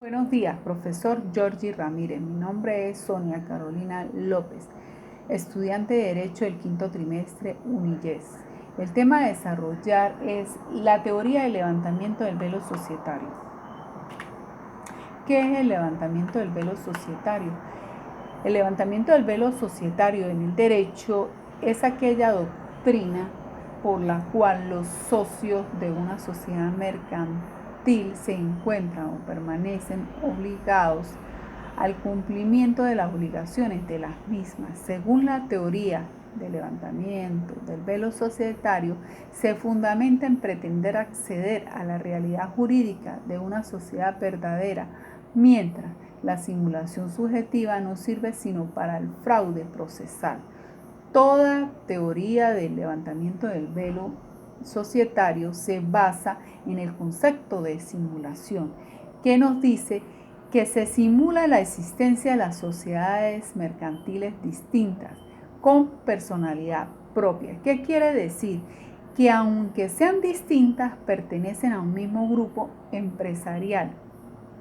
Buenos días, profesor Georgie Ramírez. Mi nombre es Sonia Carolina López, estudiante de Derecho del quinto trimestre UNIYES. El tema a desarrollar es la teoría del levantamiento del velo societario. ¿Qué es el levantamiento del velo societario? El levantamiento del velo societario en el derecho es aquella doctrina por la cual los socios de una sociedad mercantil se encuentran o permanecen obligados al cumplimiento de las obligaciones de las mismas. Según la teoría del levantamiento del velo societario, se fundamenta en pretender acceder a la realidad jurídica de una sociedad verdadera, mientras la simulación subjetiva no sirve sino para el fraude procesal. Toda teoría del levantamiento del velo societario se basa en el concepto de simulación, que nos dice que se simula la existencia de las sociedades mercantiles distintas, con personalidad propia. ¿Qué quiere decir? Que aunque sean distintas, pertenecen a un mismo grupo empresarial,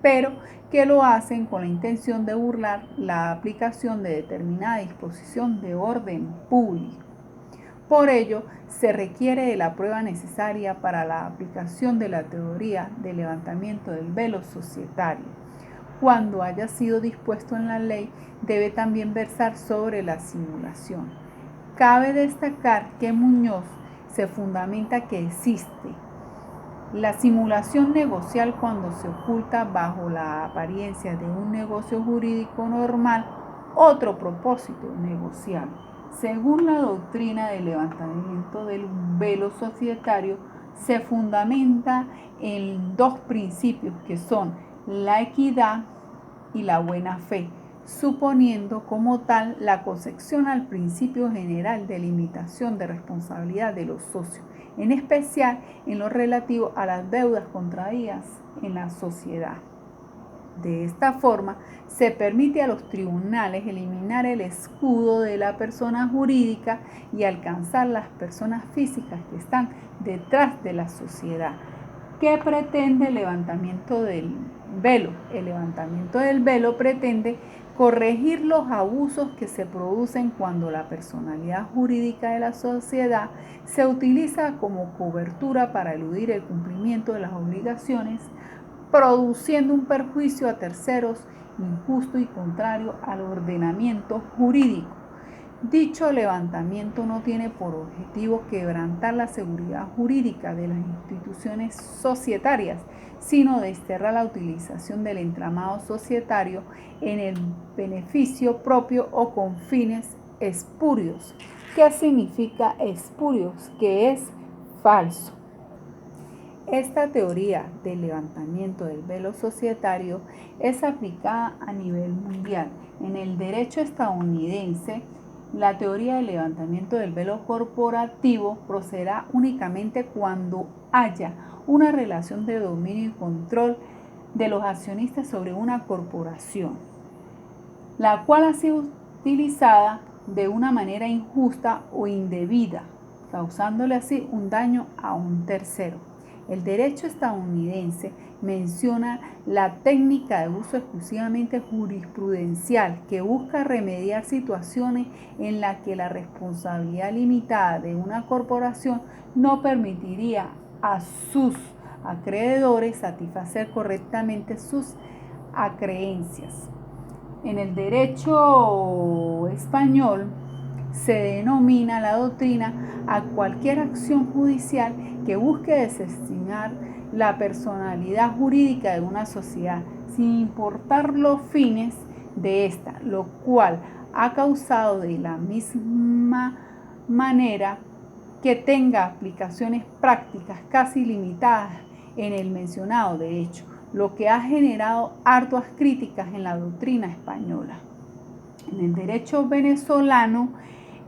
pero que lo hacen con la intención de burlar la aplicación de determinada disposición de orden público. Por ello, se requiere de la prueba necesaria para la aplicación de la teoría del levantamiento del velo societario. Cuando haya sido dispuesto en la ley, debe también versar sobre la simulación. Cabe destacar que Muñoz se fundamenta que existe la simulación negocial cuando se oculta bajo la apariencia de un negocio jurídico normal otro propósito negocial. Según la doctrina del levantamiento del velo societario, se fundamenta en dos principios que son la equidad y la buena fe, suponiendo como tal la concesión al principio general de limitación de responsabilidad de los socios, en especial en lo relativo a las deudas contraídas en la sociedad. De esta forma, se permite a los tribunales eliminar el escudo de la persona jurídica y alcanzar las personas físicas que están detrás de la sociedad. ¿Qué pretende el levantamiento del velo? El levantamiento del velo pretende corregir los abusos que se producen cuando la personalidad jurídica de la sociedad se utiliza como cobertura para eludir el cumplimiento de las obligaciones, produciendo un perjuicio a terceros injusto y contrario al ordenamiento jurídico. Dicho levantamiento no tiene por objetivo quebrantar la seguridad jurídica de las instituciones societarias, sino desterrar la utilización del entramado societario en el beneficio propio o con fines espurios. ¿Qué significa espurios? Que es falso. Esta teoría del levantamiento del velo societario es aplicada a nivel mundial. En el derecho estadounidense, la teoría del levantamiento del velo corporativo procederá únicamente cuando haya una relación de dominio y control de los accionistas sobre una corporación, la cual ha sido utilizada de una manera injusta o indebida, causándole así un daño a un tercero. El derecho estadounidense menciona la técnica de uso exclusivamente jurisprudencial que busca remediar situaciones en las que la responsabilidad limitada de una corporación no permitiría a sus acreedores satisfacer correctamente sus acreencias. En el derecho español se denomina la doctrina a cualquier acción judicial que busque desestimar la personalidad jurídica de una sociedad, sin importar los fines de esta, lo cual ha causado de la misma manera que tenga aplicaciones prácticas casi limitadas en el mencionado derecho, lo que ha generado arduas críticas en la doctrina española. En el derecho venezolano,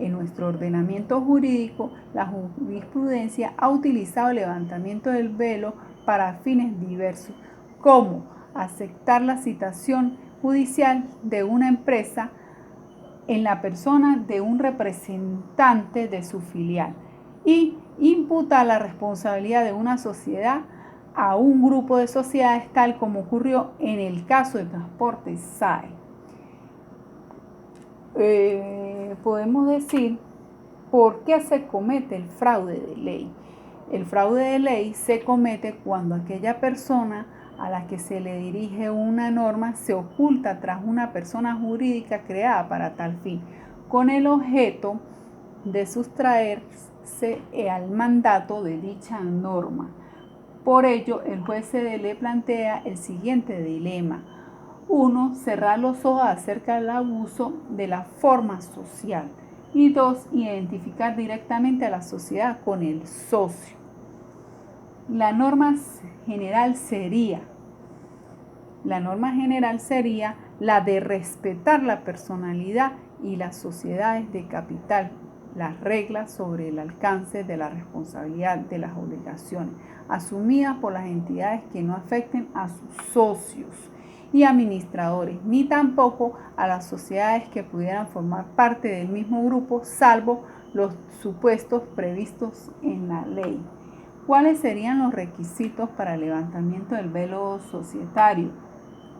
en nuestro ordenamiento jurídico, la jurisprudencia ha utilizado el levantamiento del velo para fines diversos, como aceptar la citación judicial de una empresa en la persona de un representante de su filial y imputar la responsabilidad de una sociedad a un grupo de sociedades, tal como ocurrió en el caso de Transportes SAE. Podemos decir por qué se comete el fraude de ley. El fraude de ley se comete cuando aquella persona a la que se le dirige una norma se oculta tras una persona jurídica creada para tal fin, con el objeto de sustraerse al mandato de dicha norma. Por ello, el juez se le plantea el siguiente dilema. 1. Cerrar los ojos acerca del abuso de la forma social. Y 2. Identificar directamente a la sociedad con el socio. La norma general sería la de respetar la personalidad y las sociedades de capital, las reglas sobre el alcance de la responsabilidad de las obligaciones asumidas por las entidades que no afecten a sus socios y administradores, ni tampoco a las sociedades que pudieran formar parte del mismo grupo, salvo los supuestos previstos en la ley. ¿Cuáles serían los requisitos para el levantamiento del velo societario?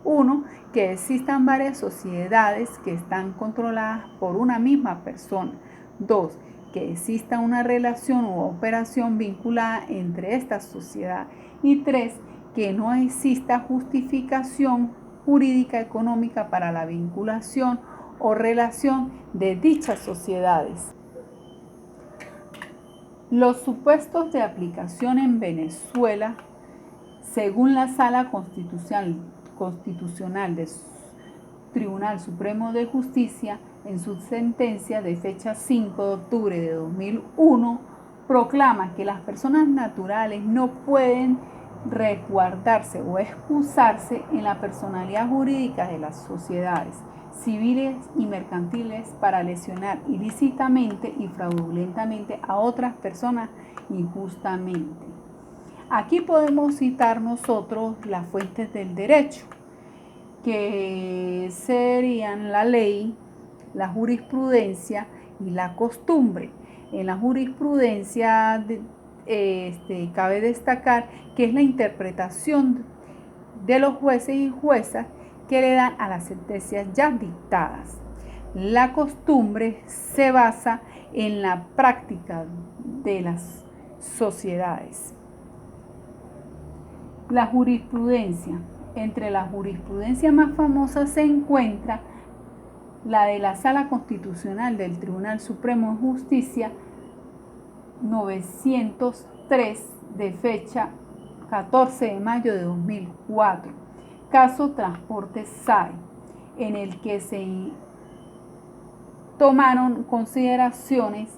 1. Que existan varias sociedades que están controladas por una misma persona. 2. Que exista una relación u operación vinculada entre estas sociedades. Y 3. Que no exista justificación jurídica económica para la vinculación o relación de dichas sociedades. Los supuestos de aplicación en Venezuela, según la Sala Constitucional del Tribunal Supremo de Justicia, en su sentencia de fecha 5 de octubre de 2001, proclama que las personas naturales no pueden resguardarse o excusarse en la personalidad jurídica de las sociedades civiles y mercantiles para lesionar ilícitamente y fraudulentamente a otras personas injustamente. Aquí podemos citar nosotros las fuentes del derecho, que serían la ley, la jurisprudencia y la costumbre. En la jurisprudencia cabe destacar que es la interpretación de los jueces y juezas que le dan a las sentencias ya dictadas. La costumbre se basa en la práctica de las sociedades. La jurisprudencia. Entre la jurisprudencia más famosa se encuentra la de la Sala Constitucional del Tribunal Supremo de Justicia 903 de fecha 14 de mayo de 2004, caso Transportes SAE, en el que se tomaron consideraciones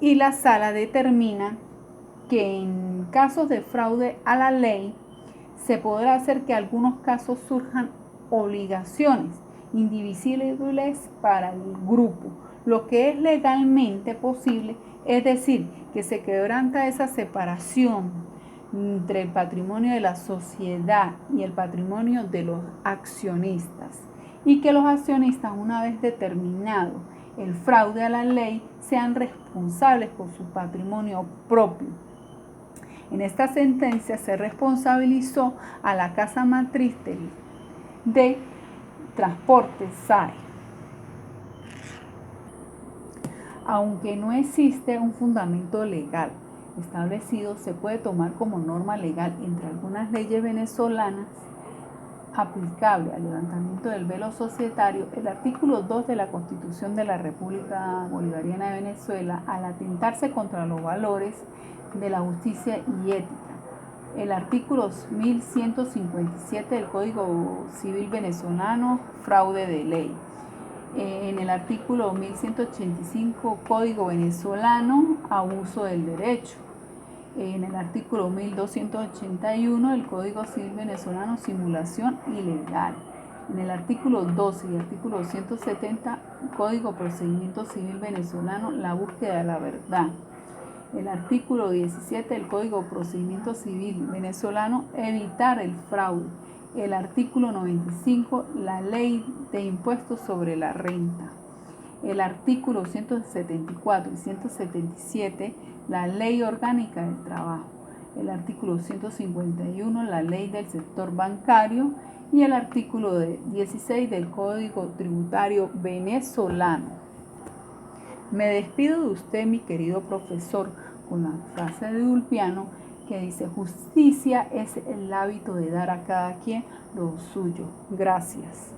y la sala determina que en casos de fraude a la ley se podrá hacer que en algunos casos surjan obligaciones indivisibles para el grupo, lo que es legalmente posible, es decir, que se quebranta esa separación entre el patrimonio de la sociedad y el patrimonio de los accionistas, y que los accionistas, una vez determinado el fraude a la ley, sean responsables por su patrimonio propio. En esta sentencia se responsabilizó a la casa matriz de Transportes SAE. Aunque no existe un fundamento legal establecido, se puede tomar como norma legal entre algunas leyes venezolanas aplicable al levantamiento del velo societario el artículo 2 de la Constitución de la República Bolivariana de Venezuela, al atentarse contra los valores de la justicia y ética. El artículo 1157 del Código Civil venezolano, fraude de ley. En el artículo 1185, Código venezolano, abuso del derecho. En el artículo 1281 del Código Civil venezolano, simulación ilegal. En el artículo 12 y artículo 170, Código Procedimiento Civil venezolano, la búsqueda de la verdad. El artículo 17 del Código Procedimiento Civil venezolano, evitar el fraude. El artículo 95, la ley de impuestos sobre la renta. El artículo 174 y 177, la ley orgánica del trabajo. el artículo 151, la ley del sector bancario, y el artículo 16 del Código Tributario venezolano. Me despido de usted, mi querido profesor, con la frase de Ulpiano que dice: justicia es el hábito de dar a cada quien lo suyo. Gracias.